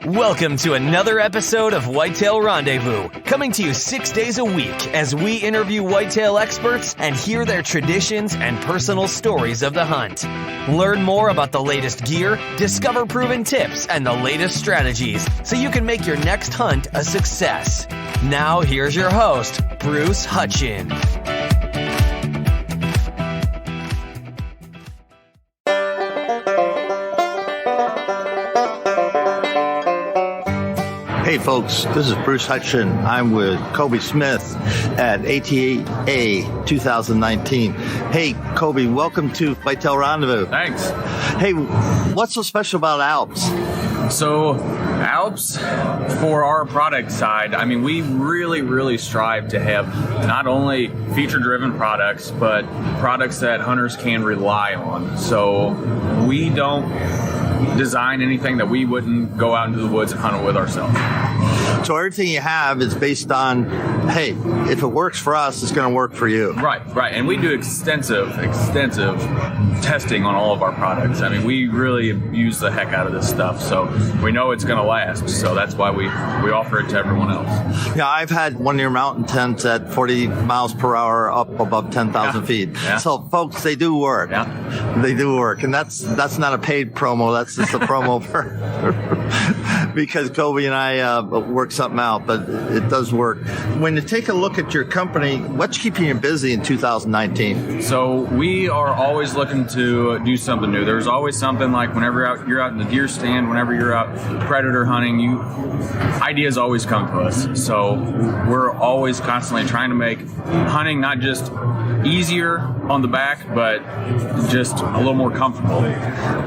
Welcome to another episode of Whitetail Rendezvous, coming to you 6 days a week as we interview whitetail experts and hear their traditions and personal stories of the hunt. Learn more about the latest gear, discover proven tips, and the latest strategies so you can make your next hunt a success. Now here's your host, Bruce Hutchin. Hey folks, this is Bruce Hutchin. I'm with Kobe Smith at ATA 2019. Hey Kobe, welcome to Whitetail Rendezvous. Thanks. Hey, what's so special about ALPS? So ALPS, for our product side, I mean, we really strive to have not only feature-driven products, but products that hunters can rely on. So we don't design anything that we wouldn't go out into the woods and hunt it with ourselves. So everything you have is based on, hey, if it works for us, it's going to work for you. Right. And we do extensive testing on all of our products. I mean, we really use the heck out of this stuff, so we know it's going to last. So that's why we offer it to everyone else. Yeah, I've had one of your mountain tents at 40 miles per hour up above 10,000 feet. Yeah. So folks, they do work. Yeah. They do work. And that's not a paid promo. That's just a promo for because Kobe and I work something out, but it does work. When you take a look at your company, what's keeping you busy in 2019? So we are always looking to do something new. There's always something, like whenever you're out in the deer stand, whenever you're out predator hunting, ideas always come to us. So we're always constantly trying to make hunting not just easier on the back, but just a little more comfortable.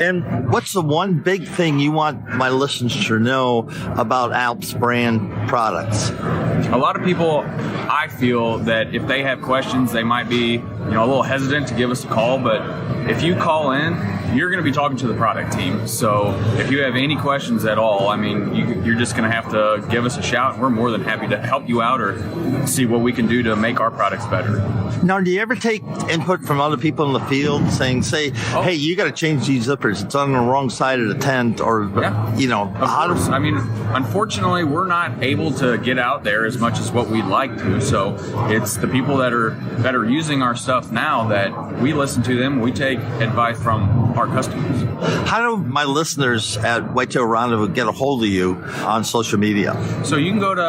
And what's the one big thing you want my listeners to know about ALPS brand products? A lot of people, I feel that if they have questions, they might be, a little hesitant to give us a call, but if you call in, you're going to be talking to the product team. So if you have any questions at all, I mean, you're just going to have to give us a shout, and we're more than happy to help you out or see what we can do to make our products better. Now, do you ever take input from other people in the field saying, hey, you got to change these zippers. It's on the wrong side of the tent, or, Of course. I mean, unfortunately, we're not able to get out there as much as what we'd like to. So it's the people that are using our stuff now that we listen to them. We take advice from our customers. How do my listeners at Whitetail Rendezvous get a hold of you on social media? So you can go to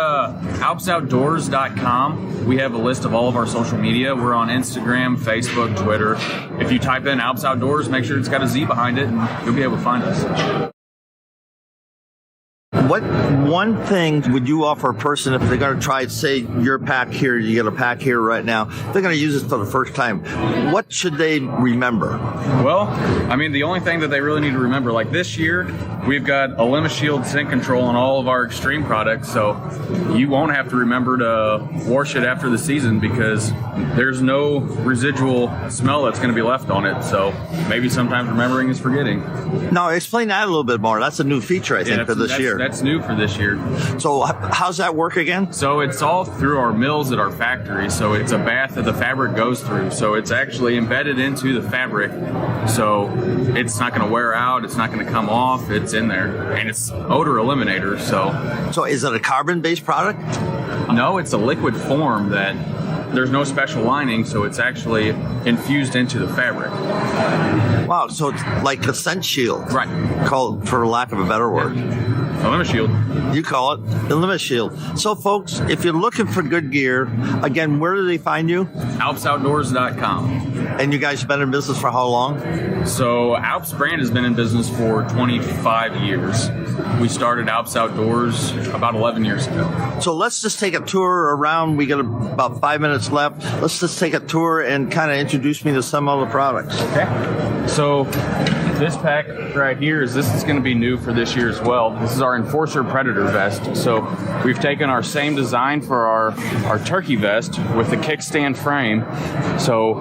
ALPSOutdoorZ.com. We have a list of all of our social media. We're on Instagram, Facebook, Twitter. If you type in ALPS Outdoors, make sure it's got a Z behind it, and you'll be able to find us. What one thing would you offer a person if they're going to try, say, your pack here, you get a pack here right now, they're going to use it for the first time. What should they remember? Well, I mean, the only thing that they really need to remember, like this year, we've got a Limit Shield scent control on all of our extreme products, so you won't have to remember to wash it after the season because there's no residual smell that's going to be left on it. So maybe sometimes remembering is forgetting. Now, explain that a little bit more. That's a new feature, I think, for this year. That's new for this year. So how's that work again? So it's all through our mills at our factory. So it's a bath that the fabric goes through. So it's actually embedded into the fabric. So it's not going to wear out. It's not going to come off. It's in there. And it's odor eliminator. So is it a carbon-based product? No, it's a liquid form that there's no special lining. So it's actually infused into the fabric. Wow, so it's like a scent shield. Right. Called, for lack of a better word. A Limit Shield. You call it the Limit Shield. So, folks, if you're looking for good gear, again, where do they find you? ALPSOutdoorZ.com. And you guys have been in business for how long? So, ALPS brand has been in business for 25 years. We started ALPS Outdoors about 11 years ago. So let's just take a tour around. We got about 5 minutes left. Let's just take a tour and kind of introduce me to some of the products. Okay. So this pack right here this is going to be new for this year as well. This is our Enforcer Predator vest. So we've taken our same design for our turkey vest with the kickstand frame. So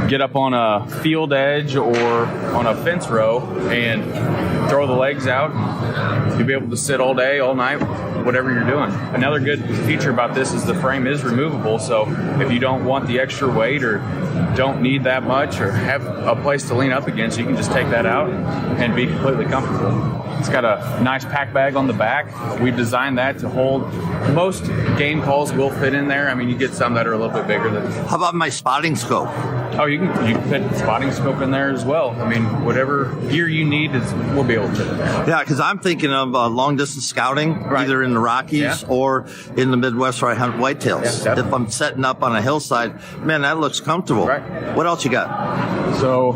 get up on a field edge or on a fence row and throw the legs out. You'll be able to sit all day, all night, whatever you're doing. Another good feature about this is the frame is removable, so if you don't want the extra weight or don't need that much or have a place to lean up against, you can just take that out and be completely comfortable. It's got a nice pack bag on the back. We've designed that to hold. Most game calls will fit in there. I mean, you get some that are a little bit bigger than. How about my spotting scope? Oh, you can fit the spotting scope in there as well. I mean, whatever gear you need, we'll be able to fit in there. Yeah, because I'm thinking of long distance scouting, either in the Rockies or in the Midwest where I hunt whitetails. Yeah, if I'm setting up on a hillside, man, that looks comfortable. Right. What else you got? So,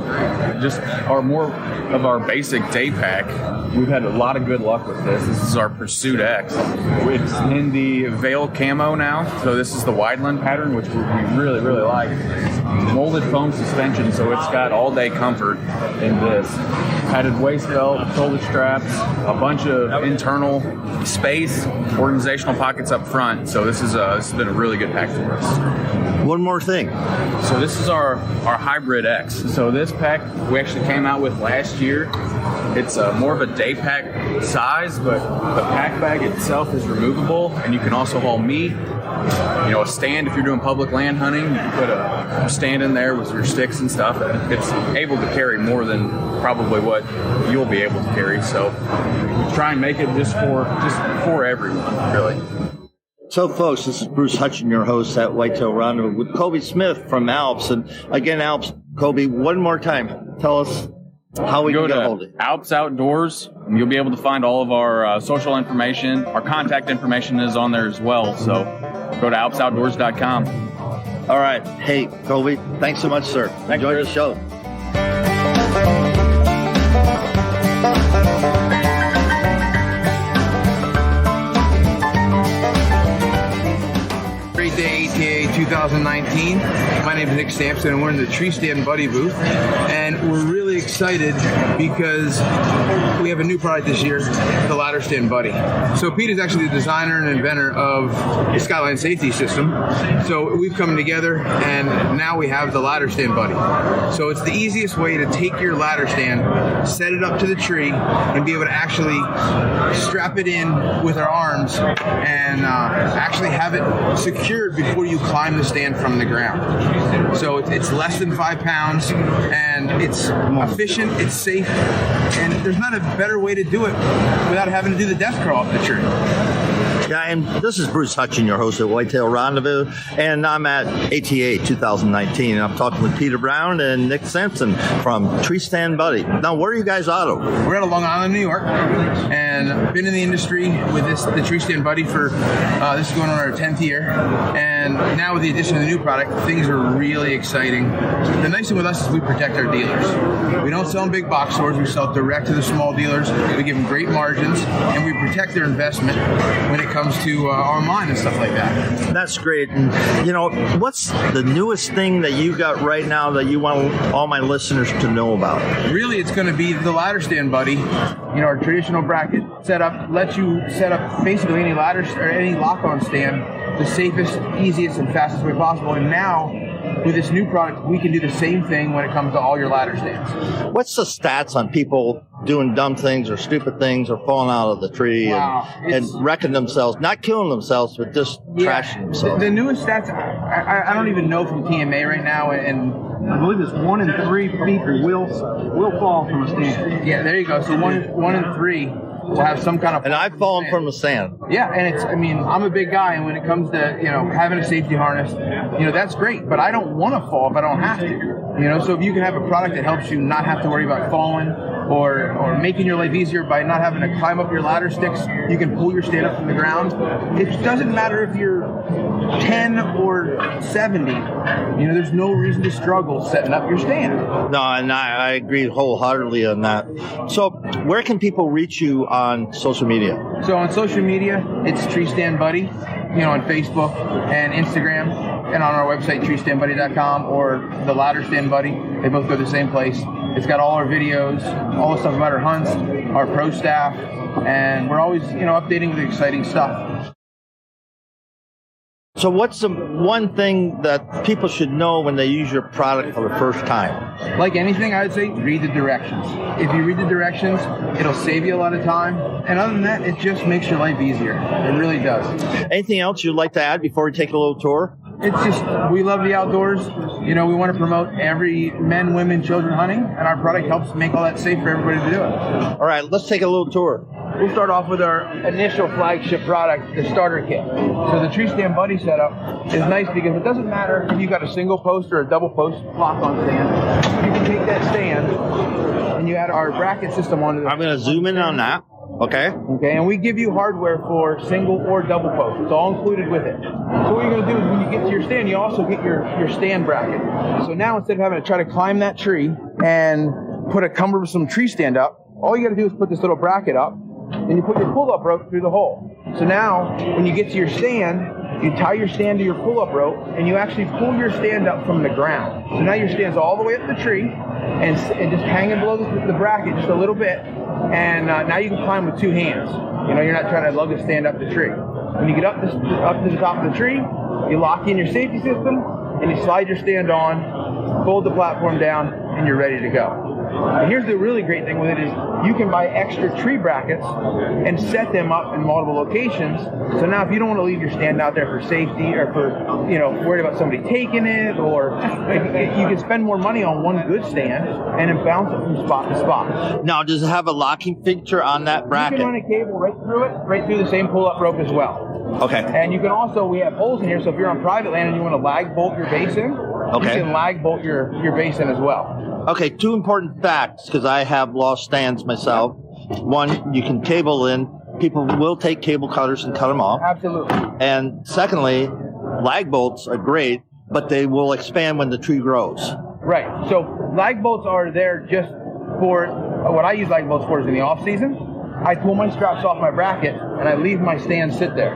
just more of our basic day pack. We've had a lot of good luck with this. This is our Pursuit X. It's in the Veil camo now. So this is the Wideland pattern, which we really, really like. Molded foam suspension, so it's got all-day comfort in this. Padded waist belt, shoulder straps, a bunch of internal space, organizational pockets up front. So this has been a really good pack for us. One more thing. So this is our Hybrid X. So this pack we actually came out with last year. It's more of a day pack size, but the pack bag itself is removable, and you can also haul meat. You know, a stand if you're doing public land hunting, you can put a stand in there with your sticks and stuff. It's able to carry more than probably what you'll be able to carry. So we try and make it just for everyone, really. So, folks, this is Bruce Hutchin, your host at Whitetail Rendezvous with Kobe Smith from ALPS. And again, ALPS, Kobe, one more time, tell us how we can get a hold of it. ALPS OutdoorZ. You'll be able to find all of our social information. Our contact information is on there as well. So go to ALPSOutdoorZ.com. All right. Hey, Kobe, thanks so much, sir. Enjoy the show. Great Day ATA 2019. My name is Nick Sampson and we're in the Tree Stand Buddy booth, and we're really excited because we have a new product this year, the Ladder Stand Buddy. So Pete is actually the designer and inventor of the Skyline Safety System. So we've come together and now we have the Ladder Stand Buddy. So it's the easiest way to take your ladder stand, set it up to the tree, and be able to actually strap it in with our arms and actually have it secured before you climb the stand from the ground. So it's less than 5 pounds, and it's efficient, it's safe, and there's not a better way to do it without having to do the death crawl up the tree. Yeah, and this is Bruce Hutchin, your host at Whitetail Rendezvous, and I'm at ATA 2019, and I'm talking with Peter Brown and Nick Sampson from Tree Stand Buddy. Now, where are you guys out of? We're out of Long Island, New York, and been in the industry with the Tree Stand Buddy for, this is going on our 10th year, and now with the addition of the new product, things are really exciting. The nice thing with us is we protect our dealers. We don't sell in big box stores, we sell direct to the small dealers, we give them great margins, and we protect their investment when it comes to online and stuff like that. That's great. And, you know, what's the newest thing that you got right now that you want all my listeners to know about? Really, it's going to be the Ladder Stand Buddy. You know, our traditional bracket setup lets you set up basically any ladder or any lock-on stand the safest, easiest, and fastest way possible. And now, with this new product, we can do the same thing when it comes to all your ladder stands. What's the stats on people doing dumb things or stupid things or falling out of the tree and wrecking themselves, not killing themselves, but just trashing themselves? The newest stats, I don't even know from TMA right now, and I believe it's 1 in 3 people will fall from a stand. yeah, there you go. So one in 3 will have some kind of. And I've fallen from the stand. Yeah, and I'm a big guy, and when it comes to, having a safety harness, that's great, but I don't want to fall if I don't have to. So if you can have a product that helps you not have to worry about falling or making your life easier by not having to climb up your ladder sticks, you can pull your stand up from the ground. It doesn't matter if you're 10 or 70. There's no reason to struggle setting up your stand. No, and I agree wholeheartedly on that. So where can people reach you on social media? So on social media, it's Tree Stand Buddy, on Facebook and Instagram, and on our website, treestandbuddy.com, or the Ladder Stand Buddy. They both go to the same place. It's got all our videos, all the stuff about our hunts, our pro staff, and we're always, updating with exciting stuff. So what's the one thing that people should know when they use your product for the first time? Like anything, I would say read the directions. If you read the directions, it'll save you a lot of time. And other than that, it just makes your life easier. It really does. Anything else you'd like to add before we take a little tour? It's just, we love the outdoors. You know, we want to promote every men, women, children hunting, and our product helps make all that safe for everybody to do it. All right, let's take a little tour. We'll start off with our initial flagship product, the starter kit. So the Tree Stand Buddy setup is nice because it doesn't matter if you've got a single post or a double post lock-on stand. You can take that stand and you add our bracket system onto it. I'm going to zoom in on that. Okay. Okay, and we give you hardware for single or double post. It's all included with it. So what you're going to do is when you get to your stand, you also get your stand bracket. So now instead of having to try to climb that tree and put a cumbersome tree stand up, all you got to do is put this little bracket up, and you put your pull-up rope through the hole. So now when you get to your stand, you tie your stand to your pull-up rope, and you actually pull your stand up from the ground. So now your stand's all the way up the tree, and just hanging below the bracket just a little bit. And now you can climb with two hands. You know, you're not trying to lug the stand up the tree. When you get up to the top of the tree, you lock in your safety system, and you slide your stand on, fold the platform down, and you're ready to go. And here's the really great thing with it is you can buy extra tree brackets and set them up in multiple locations. So now if you don't want to leave your stand out there for safety or for, you know, worried about somebody taking it, or you can spend more money on one good stand and then bounce it from spot to spot. Now, does it have a locking feature on that bracket? You can run a cable right through it, right through the same pull-up rope as well. Okay. And you can also, we have holes in here, so if you're on private land and you want to lag bolt your base in, okay, you can lag bolt your base in as well. Okay, two important facts, because I have lost stands myself. One, you can cable in. People will take cable cutters and cut them off. Absolutely. And secondly, lag bolts are great, but they will expand when the tree grows. Right. So lag bolts are there just for, what I use lag bolts for is in the off season. I pull my straps off my bracket and I leave my stand sit there.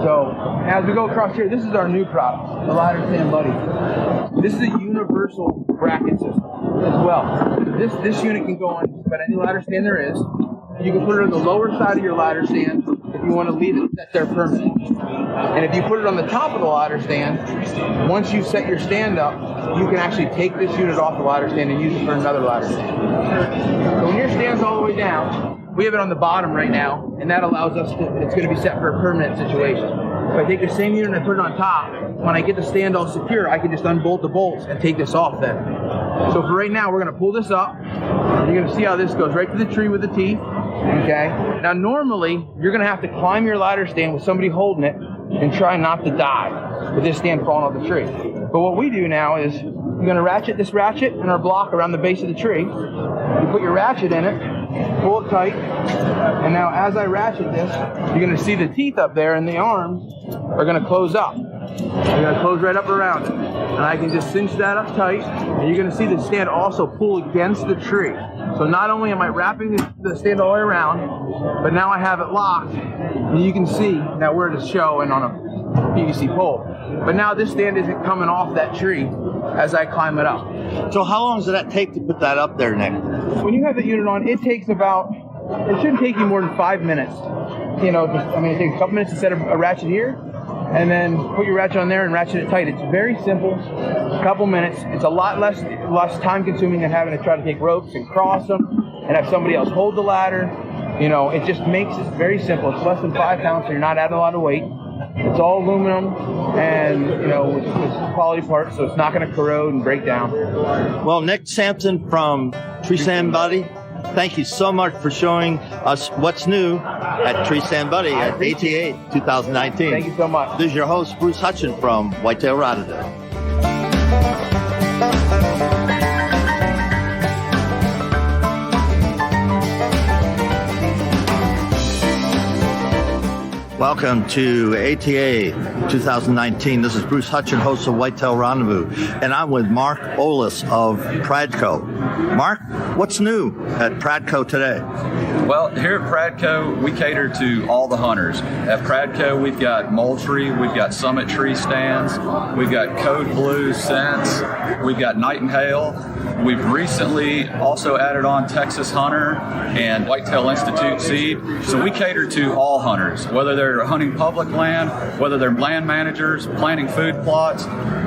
So as we go across here, this is our new product, the Ladder Stand Buddy. This is a universal bracket system as well. This unit can go on just about any ladder stand there is. You can put it on the lower side of your ladder stand if you want to leave it set there permanently. And if you put it on the top of the ladder stand, once you set your stand up, you can actually take this unit off the ladder stand and use it for another ladder stand. So when your stand's all the way down, we have it on the bottom right now, and that allows us to, it's going to be set for a permanent situation. If I take the same unit and I put it on top, when I get the stand all secure, I can just unbolt the bolts and take this off then. So for right now, we're going to pull this up. You're going to see how this goes right to the tree with the teeth. Okay. Now normally, you're going to have to climb your ladder stand with somebody holding it and try not to die with this stand falling off the tree. But what we do now is you're going to ratchet this ratchet and our block around the base of the tree. You put your ratchet in it, pull it tight, and now as I ratchet this, you're going to see the teeth up there and the arms are going to close up. They're going to close right up around it. And I can just cinch that up tight, and you're going to see the stand also pull against the tree. So not only am I wrapping the stand all the way around, but now I have it locked, and you can see now where it is showing on a PVC pole. But now this stand isn't coming off that tree as I climb it up. So how long does that take to put that up there, Nick? When you have the unit on, it takes about, it shouldn't take you more than 5 minutes. You know, it takes a couple minutes to set a ratchet here, and then put your ratchet on there and ratchet it tight. It's very simple, a couple minutes. It's a lot less time consuming than having to try to take ropes and cross them and have somebody else hold the ladder. You know, it just makes it very simple. It's less than 5 pounds, so you're not adding a lot of weight. It's all aluminum and, you know, it's quality parts, so it's not going to corrode and break down. Well, Nick Sampson from Tree Stand Buddy, thank you so much for showing us what's new at Tree Stand Buddy at ATA 2019. Thank you so much. This is your host, Bruce Hutchin from Whitetail Rotterdam. Welcome to ATA 2019. This is Bruce Hutchin, host of Whitetail Rendezvous, and I'm with Mark Olis of PRADCO. Mark, what's new at PRADCO today? Well, here at PRADCO, we cater to all the hunters. At PRADCO, we've got Moultrie, we've got Summit Tree Stands, we've got Code Blue Scents, we've got Night and Hail. We've recently also added on Texas Hunter and Whitetail Institute Seed. So we cater to all hunters, whether they're they're hunting public land, whether they're land managers, planting food plots,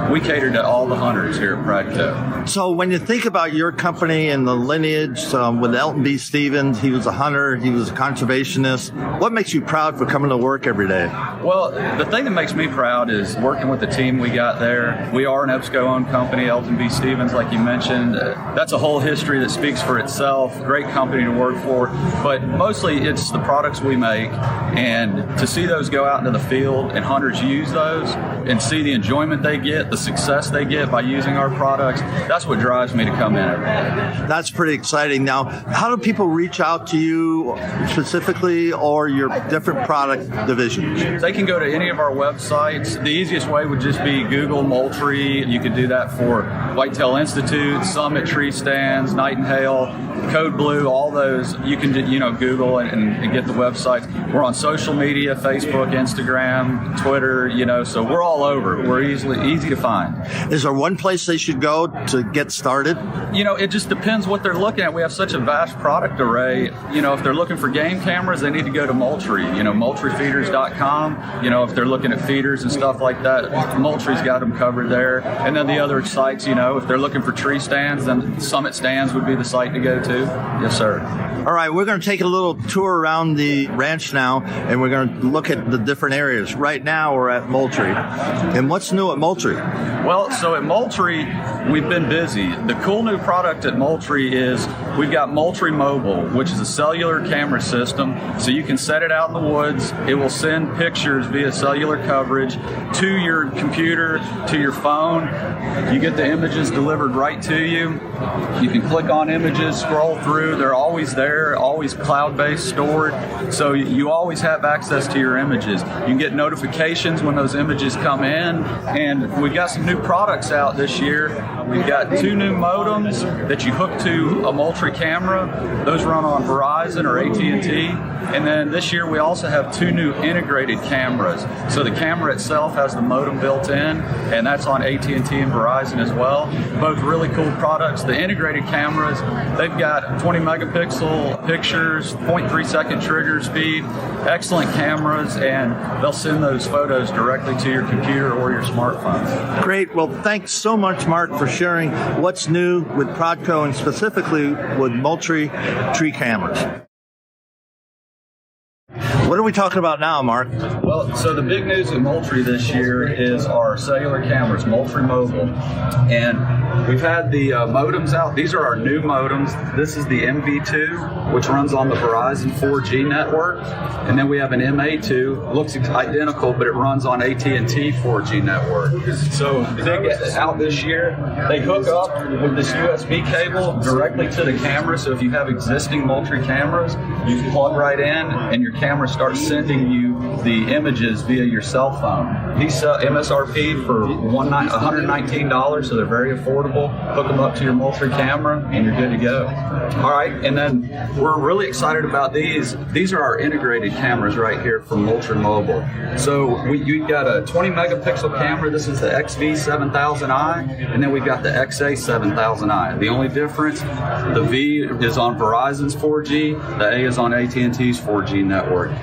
we cater to all the hunters here at PRADCO. So when you think about your company and the lineage with Elton B. Stevens, he was a hunter, he was a conservationist. What makes you proud for coming to work every day? Well, the thing that makes me proud is working with the team we got there. We are an EBSCO-owned company, Elton B. Stevens, like you mentioned. That's a whole history that speaks for itself. Great company to work for. But mostly it's the products we make. And to see those go out into the field and hunters use those and see the enjoyment they get, the success they get by using our products, that's what drives me to come in every day. That's pretty exciting. Now, how do people reach out to you specifically or your different product divisions? They can go to any of our websites. The easiest way would just be Google Moultrie. You could do that for Whitetail Institute, Summit Tree Stands, Nightingale, Code Blue, all those. You can Google and get the websites. We're on social media, Facebook, Instagram, Twitter, so we're all over. We're easy to find. Is there one place they should go to get started? It just depends what they're looking at. We have such a vast product array. If they're looking for game cameras, they need to go to Moultrie, moultriefeeders.com. If they're looking at feeders and stuff like that, Moultrie's got them covered there. And then the other sites, if they're looking for tree stands, then Summit Stands would be the site to go to. Yes, sir. All right, we're going to take a little tour around the ranch now, and we're going to look at the different areas. Right now, we're at Moultrie. And what's new at Moultrie? Well, so at Moultrie, we've been busy. The cool new product at Moultrie is we've got Moultrie Mobile, which is a cellular camera system. So you can set it out in the woods. It will send pictures via cellular coverage to your computer, to your phone. You get the images delivered right to you. You can click on images, scroll through. They're always there, always cloud-based stored. So you always have access to your images. You can get notifications when those images come in. And we've got some new products out this year. We've got 2 new modems that you hook to a Moultrie camera. Those run on Verizon or AT&T. And then this year we also have 2 new integrated cameras. So the camera itself has the modem built in, and that's on AT&T and Verizon as well. Both really cool products. The integrated cameras, they've got 20 megapixel pictures, 0.3 second trigger speed, excellent cameras, and they'll send those photos directly to your computer or your smartphone. Great. Well, thanks so much, Mark, for sharing what's new with PRADCO and specifically with Moultrie tree cameras. What are we talking about now, Mark? Well, so the big news at Moultrie this year is our cellular cameras, Moultrie Mobile. And we've had the modems out. These are our new modems. This is the MV2, which runs on the Verizon 4G network. And then we have an MA2, looks identical, but it runs on AT&T 4G network. So big out this year. They hook up with this USB cable directly to the camera. So if you have existing Moultrie cameras, you can plug right in and your camera starts sending you the images via your cell phone. These MSRP for $119, so they're very affordable. Hook them up to your Moultrie camera and you're good to go. All right, and then we're really excited about these. These are our integrated cameras right here from Moultrie Mobile. So you've got a 20 megapixel camera. This is the XV7000i, and then we've got the XA7000i. The only difference, the V is on Verizon's 4G, the A is on AT&T's 4G network.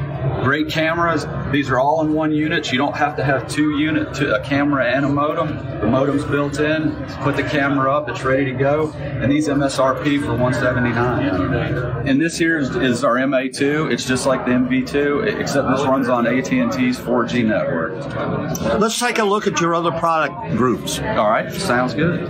Great cameras. These are all in one unit. You don't have to have 2 units, a camera and a modem. The modem's built in. Put the camera up. It's ready to go. And these MSRP for $179. And this here is our MA2. It's just like the MV2, except this runs on AT&T's 4G network. Let's take a look at your other product groups. All right, sounds good.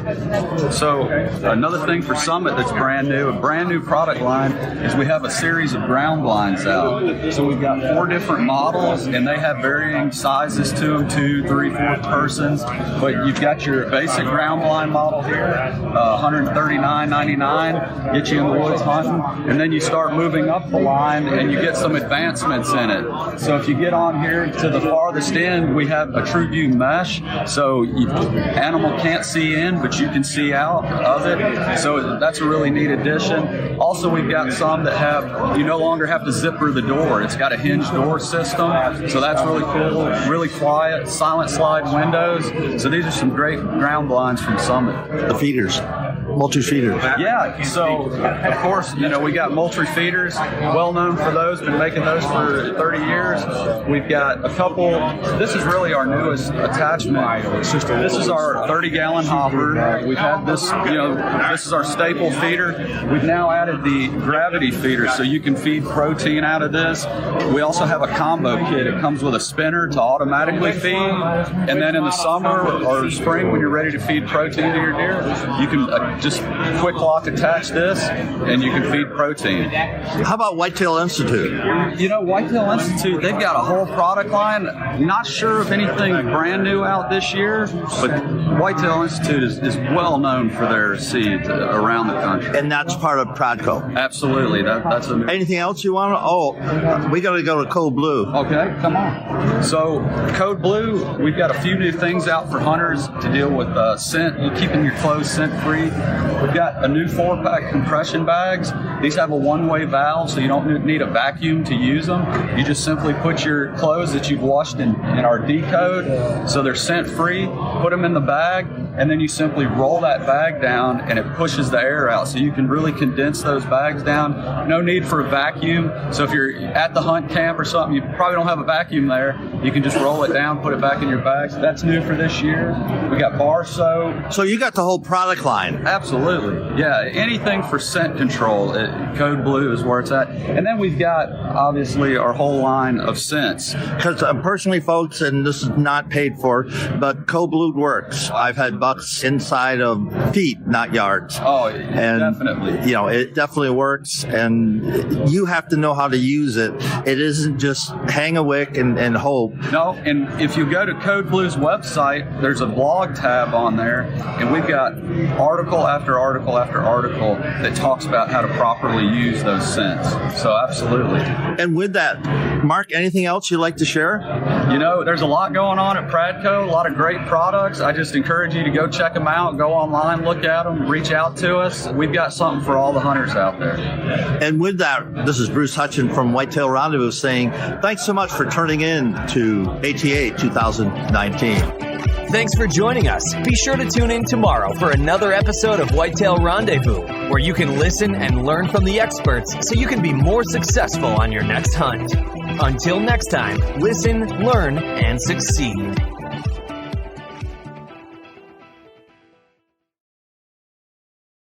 So another thing for Summit that's brand new, a brand new product line, is we have a series of ground blinds out. So we've got 4 different models, and they have varying sizes to them, 2, 3, 4 persons. But you've got your basic ground blind model here, $139.99, get you in the woods hunting, and then you start moving up the line, and you get some advancements in it. So if you get on here to the farthest end, we have a true view mesh, so animal can't see in, but you can see out of it. So that's a really neat addition. Also, we've got some that have, you no longer have to zipper the door. It's got a hinge door system, so that's really cool, really quiet, silent slide windows. So these are some great ground blinds from Summit. The feeders. Moultrie feeders. Yeah, so of course, we got Moultrie feeders, well known for those, been making those for 30 years. We've got a couple, this is really our newest attachment. This is our 30-gallon hopper. We've had this, this is our staple feeder. We've now added the gravity feeder, so you can feed protein out of this. We also have a combo kit. It comes with a spinner to automatically feed, and then in the summer or spring when you're ready to feed protein to your deer, you can just quick lock attach this and you can feed protein. How about Whitetail Institute? Whitetail Institute, they've got a whole product line. Not sure of anything brand new out this year, but Whitetail Institute is well known for their seeds around the country. And that's part of PRADCO. Absolutely. That's anything else you want to? Oh, we got to go to Code Blue. Okay, come on. So Code Blue, we've got a few new things out for hunters to deal with scent, keeping your clothes scent free. We've got a new 4-pack compression bags. These have a one-way valve, so you don't need a vacuum to use them. You just simply put your clothes that you've washed in our D-code, so they're scent free, put them in the bag, and then you simply roll that bag down and it pushes the air out, so you can really condense those bags down. No need for a vacuum, so if you're at the hunt camp or something, you probably don't have a vacuum there. You can just roll it down, put it back in your bag. So that's new for this year. We got bar soap. So you got the whole product line. Absolutely. Yeah, anything for scent control, Code Blue is where it's at. And then we've got, obviously, our whole line of scents. Because personally, folks, and this is not paid for, but Code Blue works. I've had bucks inside of feet, not yards. Oh, and, definitely. It definitely works, and you have to know how to use it. It isn't just hang a wick and hope. No, and if you go to Code Blue's website, there's a blog tab on there, and we've got article after article after article that talks about how to properly use those scents. So absolutely. And with that, Mark, anything else you'd like to share? There's a lot going on at PRADCO, a lot of great products. I just encourage you to go check them out, go online, look at them, reach out to us. We've got something for all the hunters out there. And with that, this is Bruce Hutchin from Whitetail Rendezvous saying thanks so much for turning in to ATA 2019. Thanks for joining us. Be sure to tune in tomorrow for another episode of Whitetail Rendezvous, where you can listen and learn from the experts so you can be more successful on your next hunt. Until next time, listen, learn, and succeed.